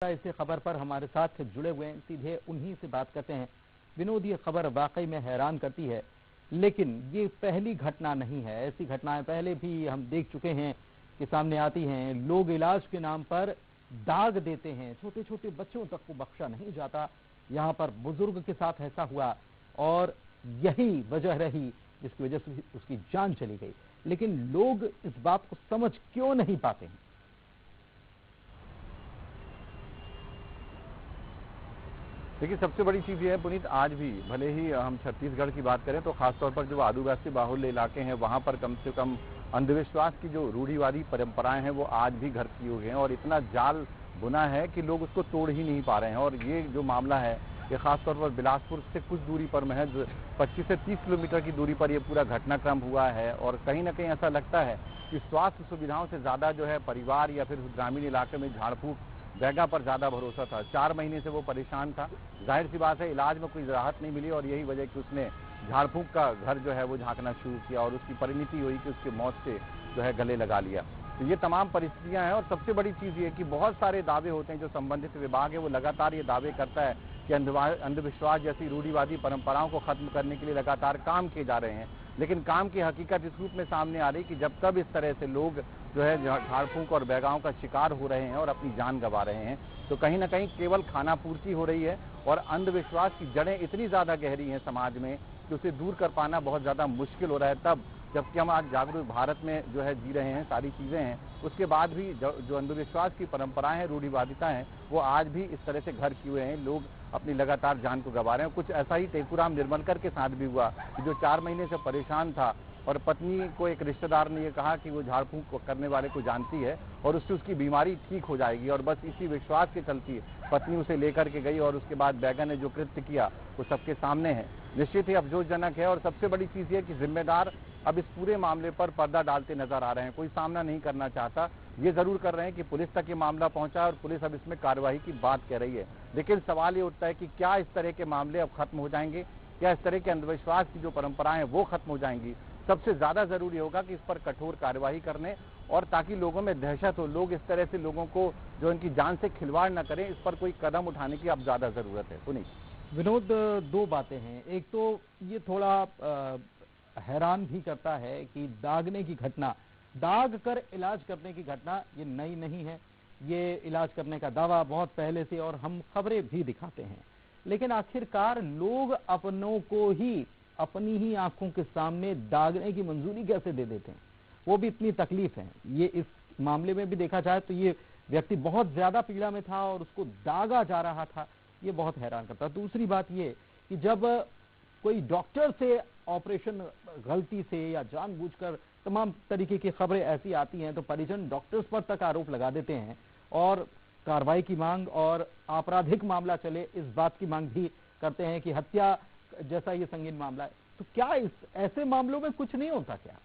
इसी खबर पर हमारे साथ जुड़े हुए हैं, सीधे उन्हीं से बात करते हैं। विनोद, ये खबर वाकई में हैरान करती है, लेकिन ये पहली घटना नहीं है। ऐसी घटनाएं पहले भी हम देख चुके हैं कि सामने आती हैं। लोग इलाज के नाम पर दाग देते हैं, छोटे छोटे बच्चों तक को बख्शा नहीं जाता। यहाँ पर बुजुर्ग के साथ ऐसा हुआ और यही वजह रही जिसकी वजह से उसकी जान चली गई। लेकिन लोग इस बात को समझ क्यों नहीं पाते हैं? देखिए, सबसे बड़ी चीज़ ये है पुनीत, आज भी भले ही हम छत्तीसगढ़ की बात करें तो खासतौर पर जो आदिवासी बाहुल्य इलाके हैं वहाँ पर कम से कम अंधविश्वास की जो रूढ़िवादी परंपराएं हैं वो आज भी घर की हुई हैं और इतना जाल बुना है कि लोग उसको तोड़ ही नहीं पा रहे हैं। और ये जो मामला है ये खासतौर पर बिलासपुर से कुछ दूरी पर महज 25 से 30 किलोमीटर की दूरी पर ये पूरा घटनाक्रम हुआ है। और कहीं ना कहीं ऐसा लगता है कि स्वास्थ्य सुविधाओं से ज़्यादा जो है परिवार या फिर ग्रामीण इलाके में झाड़ फूक बैगा पर ज़्यादा भरोसा था। 4 महीने से वो परेशान था। जाहिर सी बात है इलाज में कोई राहत नहीं मिली और यही वजह कि उसने झाड़ फूक का घर जो है वो झांकना शुरू किया और उसकी परिणति हुई कि उसकी मौत से जो है गले लगा लिया। तो ये तमाम परिस्थितियां हैं और सबसे बड़ी चीज़ ये कि बहुत सारे दावे होते हैं जो संबंधित विभाग है वो लगातार ये दावे करता है कि अंधविश्वास जैसी रूढ़िवादी परंपराओं को खत्म करने के लिए लगातार काम किए जा रहे हैं। लेकिन काम की हकीकत इस रूप में सामने आ रही कि जब कब इस तरह से लोग जो है झाड़ फूंक और बैगाओं का शिकार हो रहे हैं और अपनी जान गंवा रहे हैं तो कहीं ना कहीं केवल खाना पूर्ति हो रही है और अंधविश्वास की जड़ें इतनी ज़्यादा गहरी हैं समाज में कि उसे दूर कर पाना बहुत ज़्यादा मुश्किल हो रहा है। तब जबकि हम आज जागरूक भारत में जो है जी रहे हैं, सारी चीज़ें हैं, उसके बाद भी जो अंधविश्वास की परंपराएं हैं, रूढ़िवादिता हैं, वो आज भी इस तरह से घर किए हुए हैं। लोग अपनी लगातार जान को गंवा रहे हैं। कुछ ऐसा ही टेकूराम निर्मलकर के साथ भी हुआ कि जो 4 महीने से परेशान था और पत्नी को एक रिश्तेदार ने ये कहा कि वो झाड़ फूंक करने वाले को जानती है और उससे उसकी बीमारी ठीक हो जाएगी और बस इसी विश्वास के चलती पत्नी उसे लेकर के गई और उसके बाद बैगा ने जो कृत्य किया वो सबके सामने है। निश्चित ही अफसोसजनक है और सबसे बड़ी चीज़ ये कि जिम्मेदार अब इस पूरे मामले पर पर्दा डालते नजर आ रहे हैं। कोई सामना नहीं करना चाहता। ये जरूर कर रहे हैं कि पुलिस तक ये मामला पहुंचा और पुलिस अब इसमें कार्रवाई की बात कह रही है। लेकिन सवाल ये उठता है कि क्या इस तरह के मामले अब खत्म हो जाएंगे? क्या इस तरह के अंधविश्वास की जो परंपराएं हैं वो खत्म हो जाएंगी? सबसे ज्यादा जरूरी होगा कि इस पर कठोर कार्रवाई करने और ताकि लोगों में दहशत हो, लोग इस तरह से लोगों को जो इनकी जान से खिलवाड़ न करें, इस पर कोई कदम उठाने की अब ज्यादा जरूरत है। सुनिए विनोद, दो बातें हैं। एक तो ये थोड़ा हैरान भी करता है कि दागने की घटना, दाग कर इलाज करने की घटना ये नई नहीं है। ये इलाज करने का दावा बहुत पहले से और हम खबरें भी दिखाते हैं। लेकिन आखिरकार लोग अपनों को ही अपनी ही आंखों के सामने दागने की मंजूरी कैसे दे देते हैं, वो भी इतनी तकलीफ है। ये इस मामले में भी देखा जाए तो ये व्यक्ति बहुत ज्यादा पीड़ा में था और उसको दागा जा रहा था। ये बहुत हैरान करता। दूसरी बात ये कि जब कोई डॉक्टर से ऑपरेशन गलती से या जानबूझकर, तमाम तरीके की खबरें ऐसी आती हैं तो परिजन डॉक्टर्स पर तक आरोप लगा देते हैं और कार्रवाई की मांग और आपराधिक मामला चले इस बात की मांग भी करते हैं कि हत्या जैसा ये संगीन मामला है। तो क्या इस ऐसे मामलों में कुछ नहीं होता क्या?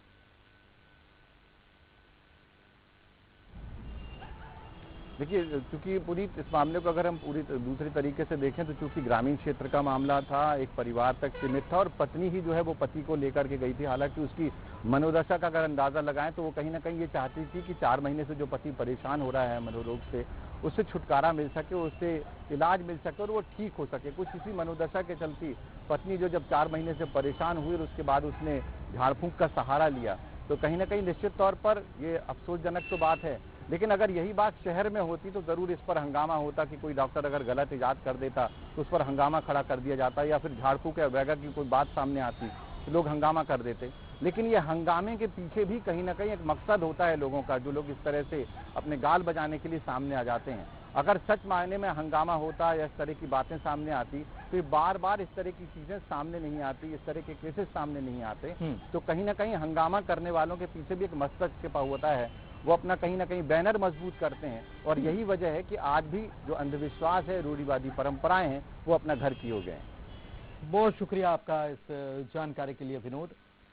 देखिए, चूंकि पूरी इस मामले को अगर हम पूरी दूसरे तरीके से देखें तो चूंकि ग्रामीण क्षेत्र का मामला था, एक परिवार तक सीमित था और पत्नी ही जो है वो पति को लेकर के गई थी। हालांकि उसकी मनोदशा का अगर अंदाजा लगाएं तो वो कहीं ना कहीं ये चाहती थी कि 4 महीने से जो पति परेशान हो रहा है मनोरोग से, उससे छुटकारा मिल सके, उससे इलाज मिल सके और वो ठीक हो सके। कुछ इसी मनोदशा के चलती पत्नी जो जब 4 महीने से परेशान हुई और उसके बाद उसने झाड़ फूंक का सहारा लिया, तो कहीं ना कहीं निश्चित तौर पर ये अफसोसजनक तो बात है। लेकिन अगर यही बात शहर में होती तो जरूर इस पर हंगामा होता कि कोई डॉक्टर अगर गलत इजाद कर देता तो उस पर हंगामा खड़ा कर दिया जाता, या फिर झाड़ फूक या बैगा की कोई बात सामने आती तो लोग हंगामा कर देते। लेकिन ये हंगामे के पीछे भी कहीं ना कहीं एक मकसद होता है लोगों का, जो लोग इस तरह से अपने गाल बजाने के लिए सामने आ जाते हैं। अगर सच मायने में हंगामा होता या इस तरह की बातें सामने आती तो ये बार बार इस तरह की चीजें सामने नहीं आती, इस तरह के केसेस सामने नहीं आते। तो कहीं ना कहीं हंगामा करने वालों के पीछे भी एक मकसद छिपा होता है। वो अपना कहीं ना कहीं बैनर मजबूत करते हैं और यही वजह है कि आज भी जो अंधविश्वास है, रूढ़िवादी परंपराएं हैं, वो अपना घर किए हो गए हैं। बहुत शुक्रिया आपका इस जानकारी के लिए विनोद।